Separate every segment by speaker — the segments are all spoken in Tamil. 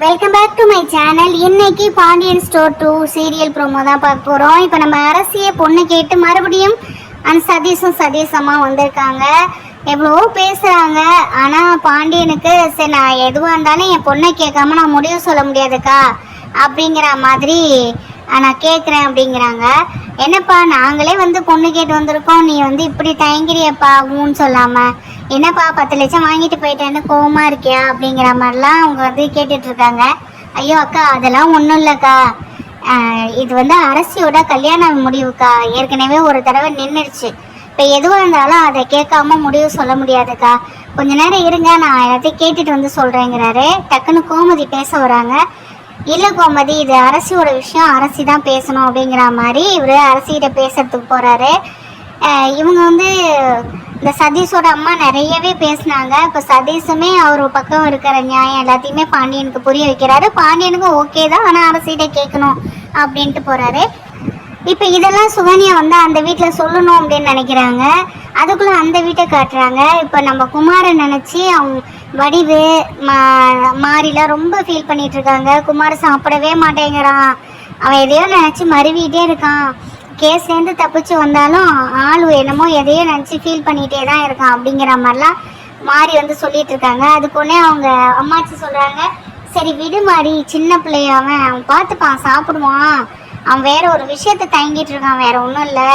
Speaker 1: Welcome back to my channel. இன்னைக்கு பாண்டியன் ஸ்டோர் 2 சீரியல் ப்ரோமோ தான் பார்க்க போகிறோம். இப்போ நம்ம அரசியை பொண்ணு கேட்டு மறுபடியும் அந்த சதீஷமா வந்திருக்காங்க. எவ்வளவோ பேசுகிறாங்க. ஆனால் பாண்டியனுக்கு சரி நான் எதுவாக இருந்தாலும் என் பொண்ணை கேட்காம நான் முடிவு சொல்ல முடியாதுக்கா அப்படிங்கிற மாதிரி நான் கேட்குறேன் அப்படிங்கிறாங்க. என்னப்பா நாங்களே பொண்ணு கேட்டு வந்திருக்கோம், நீ இப்படி தயங்கிறியப்பா ஊன்னு சொல்லாமல், என்னப்பா 10 லட்சம் வாங்கிட்டு போயிட்டேன்னு கோவமா இருக்கியா அப்படிங்கிற மாதிரிலாம் அவங்க கேட்டுட்டு இருக்காங்க. ஐயோ அக்கா அதெல்லாம் ஒன்றும் இல்லைக்கா, இது அரசியோட கல்யாண முடிவுக்கா, ஏற்கனவே ஒரு தடவை நின்றுடுச்சு. இப்போ எதுவாக இருந்தாலும் அதை கேட்காம முடிவு சொல்ல முடியாதுக்கா, கொஞ்ச நேரம் இருங்க நான் எல்லாத்தையும் கேட்டுட்டு சொல்கிறேங்கிறாரு. டக்குன்னு கோமதி பேச வராங்க. இல்லை கோமதி, இது அரசியோட விஷயம், அரசி தான் பேசணும் அப்படிங்கிற மாதிரி இவர் அரசிகிட்ட பேசுறதுக்கு போகிறாரு. இவங்க இந்த சதீஷோட அம்மா நிறையவே பேசினாங்க. இப்போ சதீஷுமே அவர் பக்கம் இருக்கிற நியாயம் எல்லாத்தையுமே பாண்டியனுக்கு புரிய வைக்கிறாரு. பாண்டியனுக்கும் ஓகே தான், ஆனால் அரசிகிட்ட கேட்கணும் அப்படின்ட்டு போகிறாரு. இப்போ இதெல்லாம் சுகன்யா அந்த வீட்டில் சொல்லணும் அப்படின்னு நினைக்கிறாங்க. அதுக்குள்ளே அந்த வீட்டை காட்டுறாங்க. இப்போ நம்ம குமாரை நினச்சி அவங்க வடிவு மாறிலாம் ரொம்ப ஃபீல் பண்ணிட்டு இருக்காங்க. குமார் சாப்பிடவே மாட்டேங்கிறான், அவன் எதையோ நினச்சி மறுவிட்டே இருக்கான். கேஸ்லேருந்து தப்பிச்சு வந்தாலும் ஆள் என்னமோ எதையோ நினச்சி ஃபீல் பண்ணிகிட்டே தான் இருக்கான் அப்படிங்கிற மாதிரிலாம் மாறி சொல்லிட்டு இருக்காங்க. அதுக்குன்னே அவங்க அம்மாச்சி சொல்கிறாங்க, சரி விடு மாறி, சின்ன பிள்ளைய அவன் பார்த்துப்பான், சாப்பிடுவான், அவன் வேற ஒரு விஷயத்தை தயங்கிட்டு இருக்கான், வேற ஒன்றும் இல்லை,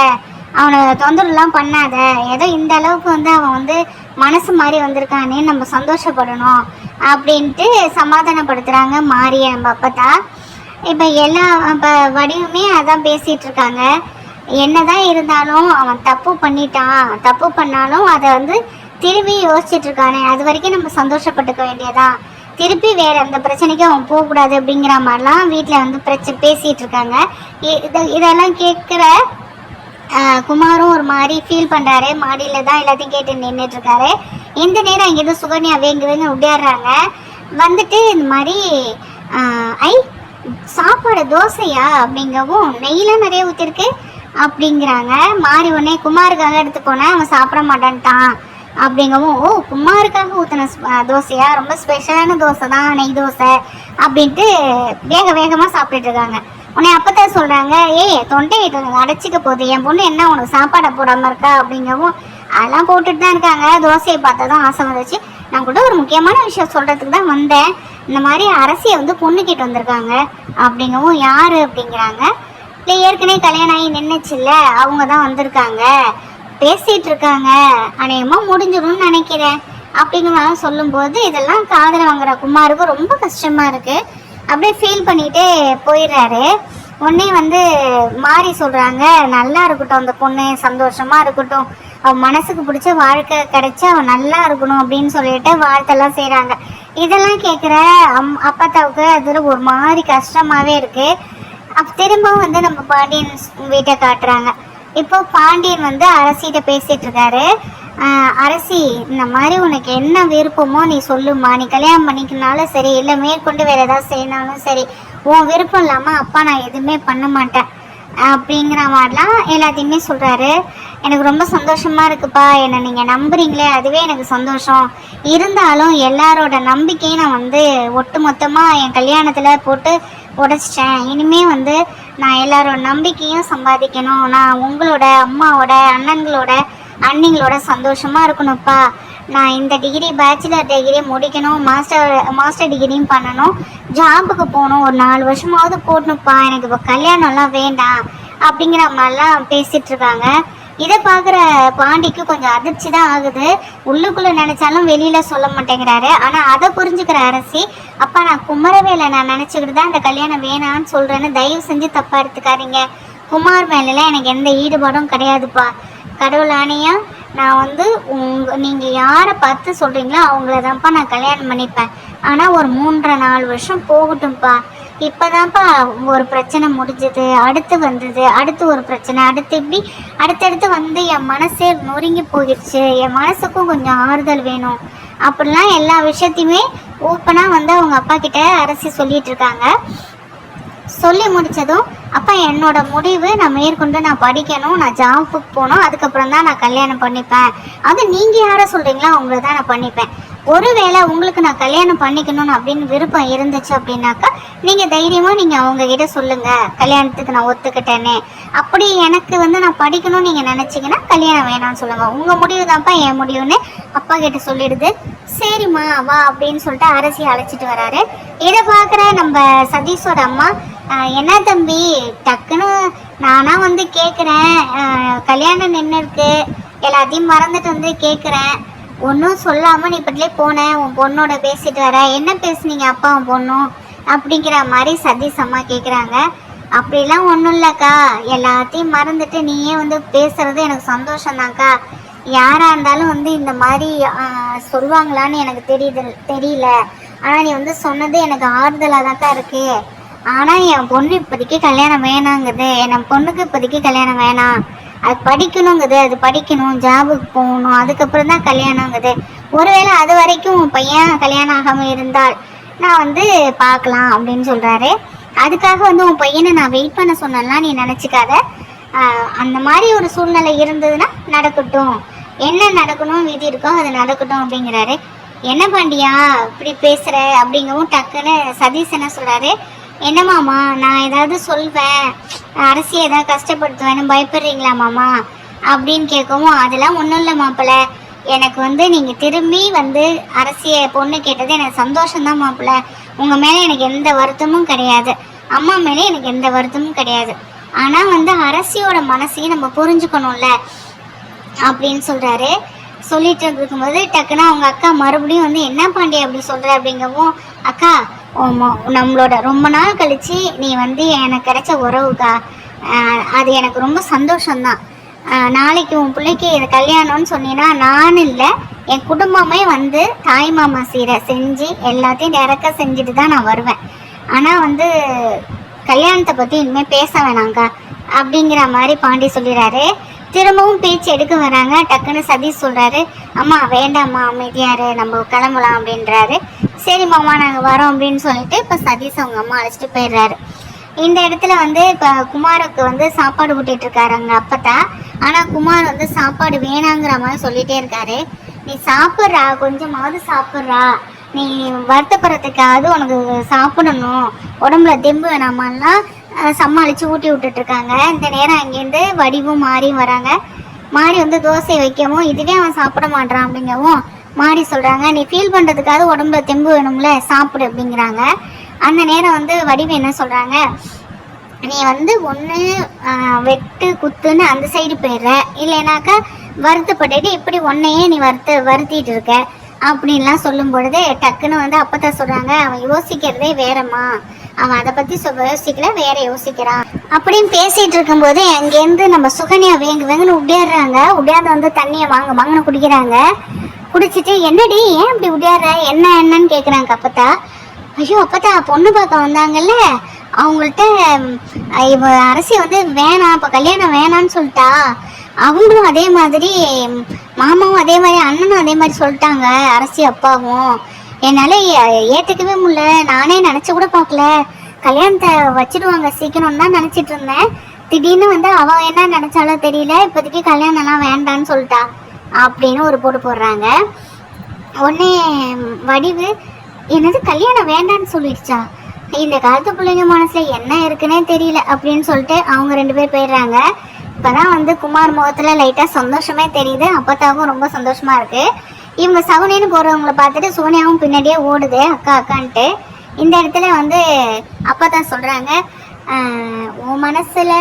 Speaker 1: அவனை தொந்தரவுலாம் பண்ணாத, ஏதோ இந்த அளவுக்கு அவன் மனசு மாதிரி வந்திருக்கானே நம்ம சந்தோஷப்படணும் அப்படின்ட்டு சமாதானப்படுத்துகிறாங்க மாறிய நம்ம அப்பத்தா. இப்போ இப்போ வடிவுமே அதான் பேசிகிட்டு இருக்காங்க. என்னதான் இருந்தாலும் அவன் தப்பு பண்ணிட்டான், தப்பு பண்ணாலும் அதை திரும்பி யோசிச்சுட்டு இருக்கானே, அது வரைக்கும் நம்ம சந்தோஷப்பட்டுக்க வேண்டியதான், திருப்பி வேற அந்த பிரச்சனைக்கு அவன் போகக்கூடாது அப்படிங்கிற மாதிரிலாம் வீட்டில் பேசிகிட்டு இருக்காங்க. இதெல்லாம் கேட்குற குமாரும் ஒரு மாதிரி ஃபீல் பண்ணுறாரு. மாடியில் தான் எல்லாத்தையும் கேட்டு நின்றுட்டு இருக்காரு. இந்த நேரம் இங்கேருந்து சுகன்யா வேங்க விளையாடுறாங்க. இந்த மாதிரி சாப்பாடு தோசையா அப்படிங்கவும், நெய்லாம் நிறைய ஊற்றிருக்கு அப்படிங்கிறாங்க. மாறி உடனே குமாருக்காக எடுத்துக்கோனேன், அவன் சாப்பிட மாட்டான்ட்டான் அப்படிங்கவும், ஓ குமாருக்காக ஊற்றின தோசையா, ரொம்ப ஸ்பெஷலான தோசை தான், நெய் தோசை அப்படின்ட்டு வேகமாக சாப்பிட்டுட்டு இருக்காங்க. உடனே அப்பதான் சொல்கிறாங்க, தொண்டை அடைச்சிக்க போகுது, என் பொண்ணு என்ன உனக்கு சாப்பாடை போடாமல் இருக்கா அப்படிங்கவும், அதெல்லாம் போட்டுட்டு தான் இருக்காங்க, தோசையை பார்த்தா தான் ஆசை வந்துச்சு, நான் கூட ஒரு முக்கியமான விஷயம் சொல்கிறதுக்கு தான் வந்தேன், இந்த மாதிரி அரசியை பொண்ணு கேட்டு வந்திருக்காங்க அப்படிங்கவும், யார் அப்படிங்கிறாங்க. இல்லை ஏற்கனவே கல்யாணம் ஆகி நின்றுச்சுல்ல, அவங்க தான் வந்திருக்காங்க, பேசிகிட்டு இருக்காங்க, அநேகமாக முடிஞ்சிடும்னு நினைக்கிறேன் அப்படிங்கிறதெல்லாம் சொல்லும்போது, இதெல்லாம் காதில் வாங்குற குமாருக்கு ரொம்ப கஷ்டமாக இருக்குது. அப்படியே ஃபீல் பண்ணிகிட்டே போயிடுறாரு. உடனே மாறி சொல்கிறாங்க, நல்லா இருக்கட்டும் அந்த பொண்ணு, சந்தோஷமாக இருக்கட்டும், அவன் மனசுக்கு பிடிச்ச வாழ்க்கை கிடைச்சி அவன் நல்லா இருக்கணும் அப்படின்னு சொல்லிட்டு வாழ்த்தெல்லாம் செய்கிறாங்க. இதெல்லாம் கேட்குற அப்பத்தாவுக்கு அது ஒரு மாதிரி கஷ்டமாகவே இருக்குது. திரும்பவும் நம்ம பாண்டியன் வீட்டை காட்டுறாங்க. இப்போ பாண்டியன் அரசிகிட்ட பேசிகிட்டு இருக்காரு. அரசி, இந்த மாதிரி உனக்கு என்ன விருப்பமோ நீ சொல்லுமா, நீ கல்யாணம் பண்ணிக்கனாலும் சரி, இல்லை மேற்கொண்டு வேறு ஏதாவது செய்யணாலும் சரி, உன் விருப்பம் இல்லாமல் அப்பா நான் எதுவுமே பண்ண மாட்டேன் அப்படிங்கிற மாதிரிலாம் எல்லாத்தையுமே சொல்கிறாரு. எனக்கு ரொம்ப சந்தோஷமாக இருக்குப்பா, என்னை நீங்கள் நம்புறீங்களே அதுவே எனக்கு சந்தோஷம், இருந்தாலும் எல்லாரோட நம்பிக்கையும் நான் ஒட்டு மொத்தமாக என் கல்யாணத்தில் போட்டு உடைச்சிட்டேன், இனிமேல் நான் எல்லாரோட நம்பிக்கையும் சம்பாதிக்கணும், நான் உங்களோட அம்மாவோட அண்ணிங்களோட சந்தோஷமாக இருக்கணும்ப்பா, நான் இந்த டிகிரி பேச்சுலர் டிகிரி முடிக்கணும், மாஸ்டர் டிகிரியும் பண்ணணும், ஜாபுக்கு போகணும், ஒரு 4 வருஷமாவது போடணும்ப்பா, எனக்கு இப்போ கல்யாணம்லாம் வேண்டாம் அப்படிங்கிற மாதிரிலாம் பேசிகிட்டு இருக்காங்க. இதை பார்க்குற பாண்டிக்கு கொஞ்சம் அதிர்ச்சி தான் ஆகுது. உள்ளுக்குள்ளே நினச்சாலும் வெளியில் சொல்ல மாட்டேங்கிறாரு. ஆனால் அதை புரிஞ்சுக்கிற அரசி, அப்பா நான் குமரவேலை நான் நினச்சிக்கிட்டு தான் இந்த கல்யாணம் வேணான்னு சொல்கிறேன்னு தயவு செஞ்சு தப்பாக எடுத்துக்காதீங்க, குமார் மேலெலாம் எனக்கு எந்த ஈடுபாடும் கிடையாதுப்பா, கடவுள் ஆணையா நான் நீங்கள் யாரை பார்த்து சொல்கிறீங்களோ அவங்கள தான்ப்பா நான் கல்யாணம் பண்ணிப்பேன், ஆனால் ஒரு 3-4 வருஷம் போகட்டும்ப்பா, இப்போ தான்ப்பா ஒரு பிரச்சனை முடிஞ்சது, அடுத்து வந்தது, அடுத்து ஒரு பிரச்சனை, இப்படி அடுத்தடுத்து என் மனசே நொறுங்கி போயிடுச்சு, என் மனசுக்கும் கொஞ்சம் ஆறுதல் வேணும் அப்படிலாம் எல்லா விஷயத்தையுமே ஓப்பனாக அவங்க அப்பா கிட்ட அரசி சொல்லிட்டு இருக்காங்க. சொல்லி முடித்ததும், அப்போ என்னோட முடிவு, நான் மேற்கொண்டு நான் படிக்கணும், நான் ஜாபுக்கு போகணும், அதுக்கப்புறம் தான் நான் கல்யாணம் பண்ணிப்பேன், அது நீங்கள் யாரை சொல்கிறீங்களோ அவங்கள தான் நான் பண்ணிப்பேன், ஒருவேளை உங்களுக்கு நான் கல்யாணம் பண்ணிக்கணும் அப்படின்னு விருப்பம் இருந்துச்சு அப்படின்னாக்கா நீங்கள் தைரியமாக நீங்கள் அவங்கக்கிட்ட சொல்லுங்கள், கல்யாணத்துக்கு நான் ஒத்துக்கிட்டேன்னு. அப்படி எனக்கு வந்து நான் படிக்கணும்னு நீங்கள் நினச்சிங்கன்னா கல்யாணம் வேணாம்னு சொல்லுங்கள். உங்கள் முடிவு தான்ப்பா என் முடிவுன்னு அப்பா கிட்ட சொல்லிடுது. சரிம்மா வா அப்படின்னு சொல்லிட்டு அரசியை அழைச்சிட்டு வராரு. இதை பார்க்குற நம்ம சதீஷோட அம்மா, என்ன தம்பி டக்குன்னு நானா வந்து கேட்குறேன், கல்யாணம் நின்று இருக்கு, எல்லாத்தையும் மறந்துட்டு வந்து கேட்குறேன், ஒன்றும் சொல்லாமல் நீ இப்படிலே போனேன், உன் பொண்ணோட பேசிட்டு வர, என்ன பேசுனீங்க அப்பா உன் பொண்ணும் அப்படிங்கிற மாதிரி சதீஷ் அம்மா கேட்குறாங்க. அப்படிலாம் ஒன்றும் இல்லைக்கா, எல்லாத்தையும் மறந்துட்டு நீயே வந்து பேசுறது எனக்கு சந்தோஷம்தான்க்கா. யாராக இருந்தாலும் வந்து இந்த மாதிரி சொல்லுவாங்களான்னு எனக்கு தெரியல. ஆனால் நீ வந்து சொன்னது எனக்கு ஆறுதலாக தான்க்கா இருக்குது. ஆனால் என் பொண்ணு இப்போதைக்கு கல்யாணம் வேணாங்குது, என் பொண்ணுக்கு இப்போதைக்கு கல்யாணம் வேணாம், அது படிக்கணுங்குது, அது படிக்கணும், ஜாபுக்கு போகணும், அதுக்கப்புறம் தான் கல்யாணங்குது. ஒருவேளை அது வரைக்கும் உன் பையன் கல்யாணம் ஆகாமல் இருந்தால் நான் வந்து பார்க்கலாம் அப்படின்னு சொல்கிறாரு. அதுக்காக வந்து உன் பையனை நான் வெயிட் பண்ண சொன்னேன்னா நீ நினச்சிக்காத, அந்த மாதிரி ஒரு சூழ்நிலை இருந்ததுன்னா நடக்கட்டும், என்ன நடக்கணும் விதி இருக்கோ அது நடக்கட்டும் அப்படிங்கிறாரு. என்ன பாண்டியா இப்படி பேசுகிற அப்படிங்கவும் டக்குன்னு சதீஷ் என்ன சொல்கிறாரு, என்ன மாமா நான் ஏதாவது சொல்வேன், அரசியை ஏதாவது கஷ்டப்படுத்துவேன்னு பயப்படுறீங்களா மாமா அப்படின்னு கேட்கவும், அதெல்லாம் ஒன்றும் இல்லை மாப்பிள்ளை, எனக்கு வந்து நீங்கள் திரும்பி வந்து அரசியை பொண்ணு கேட்டது எனக்கு சந்தோஷம்தான் மாப்பிள்ளை. உங்கள் மேலே எனக்கு எந்த வருத்தமும் கிடையாது, அம்மா மேலே எனக்கு எந்த வருத்தமும் கிடையாது. ஆனால் வந்து அரசியோட மனசையும் நம்ம புரிஞ்சுக்கணும்ல அப்படின்னு சொல்கிறாரு. சொல்லிட்டு இருக்கும்போது டக்குன்னா அவங்க அக்கா மறுபடியும் வந்து என்ன பாண்டி அப்படி சொல்கிற அப்படிங்கவும், அக்கா நம்மளோட ரொம்ப நாள் கழித்து நீ வந்து எனக்கு கிடைச்ச உறவுக்கா, அது எனக்கு ரொம்ப சந்தோஷம்தான். நாளைக்கு உன் பிள்ளைக்கு இது கல்யாணம்னு சொன்னீங்கன்னா நான் இல்லை என் குடும்பமே வந்து தாய் மாமா சீரை செஞ்சு எல்லாத்தையும் டேரக்டாக செஞ்சுட்டு தான் நான் வருவேன். ஆனால் வந்து கல்யாணத்தை பற்றி இனிமேல் பேச வேணாங்க்கா அப்படிங்கிற மாதிரி பாண்டி சொல்லிடுறாரு. திரும்பவும் பேச்சு எடுக்க வராங்க. டக்குன்னு சதீஷ் சொல்கிறாரு, அம்மா வேண்டாம்மா அமைதியாரு, நம்ம கிளம்பலாம் அப்படின்றாரு. சரி மாமா நாங்கள் வரோம் அப்படின்னு சொல்லிட்டு இப்போ சதீஷ் அவங்க அம்மா அழைச்சிட்டு போயிடுறாரு. இந்த இடத்துல வந்து இப்போ குமாருக்கு வந்து சாப்பாடு ஊட்டிகிட்டு இருக்காரு அங்கே அப்பத்தா. ஆனால் குமார் வந்து சாப்பாடு வேணாங்கிற மாதிரி சொல்லிகிட்டே இருக்காரு. நீ சாப்பிட்றா, கொஞ்சமாவது சாப்பிட்றா, நீ வருத்தப்படுறதுக்காவது உனக்கு சாப்பிடணும், உடம்புல தெம்பு வேணாமெல்லாம் சமாளித்து ஊட்டி விட்டுட்ருக்காங்க. இந்த நேரம் அங்கேருந்து வடிவும் மாறியும் வராங்க. மாறி வந்து தோசை வைக்கவும் இதுவே அவன் சாப்பிட மாட்டான் அப்படிங்கவும் மாறி சொல்கிறாங்க, நீ ஃபீல் பண்ணுறதுக்காவது உடம்புல தெம்பு வேணும்ல, சாப்பிடு அப்படிங்கிறாங்க. அந்த நேரம் வந்து வடிவு என்ன சொல்கிறாங்க, நீ வந்து ஒன்று வெட்டு குத்துன்னு அந்த சைடு போயிடுற, இல்லைனாக்கா வருத்தப்பட்டுட்டு இப்படி ஒன்றையே நீ வருத்திட்டு இருக்க அப்படின்லாம் சொல்லும் பொழுது டக்குன்னு வந்து அப்பதான் சொல்கிறாங்க, அவன் யோசிக்கிறதே வேறம்மா, அவன் அதை பற்றி யோசிக்கல, வேற யோசிக்கிறான் அப்படின்னு பேசிகிட்டு இருக்கும்போது அங்கேருந்து நம்ம சுகன்யா வேங்குன்னு உடையாடுறாங்க. உடையாத வந்து தண்ணியை வாங்கன்னு குடிக்கிறாங்க. குடிச்சிட்டு என்னடி ஏன் இப்படி உடையாடுற, என்னன்னு கேட்குறாங்க அப்பத்தா. ஐயோ அப்பத்தா பொண்ணு பார்க்க வந்தாங்கல்ல, அவங்கள்ட்ட இவ அரசி வந்து வேணாம், இப்போ கல்யாணம் வேணான்னு சொல்லிட்டா, அவங்களும் அதே மாதிரி மாமாவும் அதே மாதிரி அண்ணனும் அதே மாதிரி சொல்லிட்டாங்க, அரசி அப்பாவும். என்னால் ஏற்றுக்கவே முடியல, நானே நினச்சி கூட பார்க்கல, கல்யாணத்தை வச்சிடுவாங்க சீக்கிரம் தான் நினச்சிட்டு இருந்தேன், திடீர்னு வந்து அவள் என்ன நினச்சாலும் தெரியல, இப்போதைக்கு கல்யாணம்லாம் வேண்டான்னு சொல்லிட்டா அப்படின்னு ஒரு போட்டு போடுறாங்க. உடனே வடிவு என்னது கல்யாணம் வேண்டான்னு சொல்லிடுச்சா, இந்த காலத்து பிள்ளைங்க மனசில் என்ன இருக்குன்னே தெரியல அப்படின்னு சொல்லிட்டு அவங்க 2 பேர் போயிடுறாங்க. இப்போதான் வந்து குமார் முகத்தில் லைட்டாக சந்தோஷமே தெரியுது, அப்பத்தாவும் ரொம்ப சந்தோஷமாக இருக்குது. இவங்க சகுனின்னு போகிறவங்கள பார்த்துட்டு சோனியாவும் பின்னாடியே ஓடுது அக்கான்ட்டு. இந்த இடத்துல வந்து அப்பதான் சொல்கிறாங்க, உன் மனசில்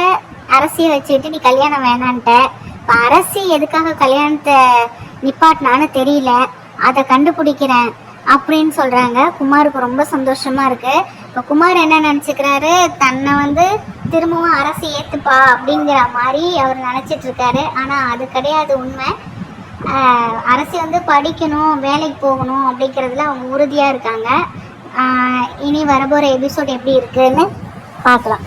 Speaker 1: அரசியை வச்சுக்கிட்டு நீ கல்யாணம் வேணான்ட்ட, இப்போ அரசி எதுக்காக கல்யாணத்தை நிப்பாட்டினான்னு தெரியல, அதை கண்டுபிடிக்கிறேன் அப்படின்னு சொல்கிறாங்க. குமாருக்கு ரொம்ப சந்தோஷமாக இருக்குது. இப்போ குமார் என்ன நினச்சிக்கிறாரு, தன்னை வந்து திரும்பவும் அரசு ஏற்றுப்பா அப்படிங்கிற மாதிரி அவர் நினச்சிட்ருக்காரு. ஆனால் அது கிடையாது உண்மை. அரசு வந்து படிக்கணும், வேலைக்கு போகணும் அப்படிங்கிறதுல அவங்க உறுதியாக இருக்காங்க. இனி வரப்போகிற எபிசோட் எப்படி இருக்குன்னு பார்க்கலாம்.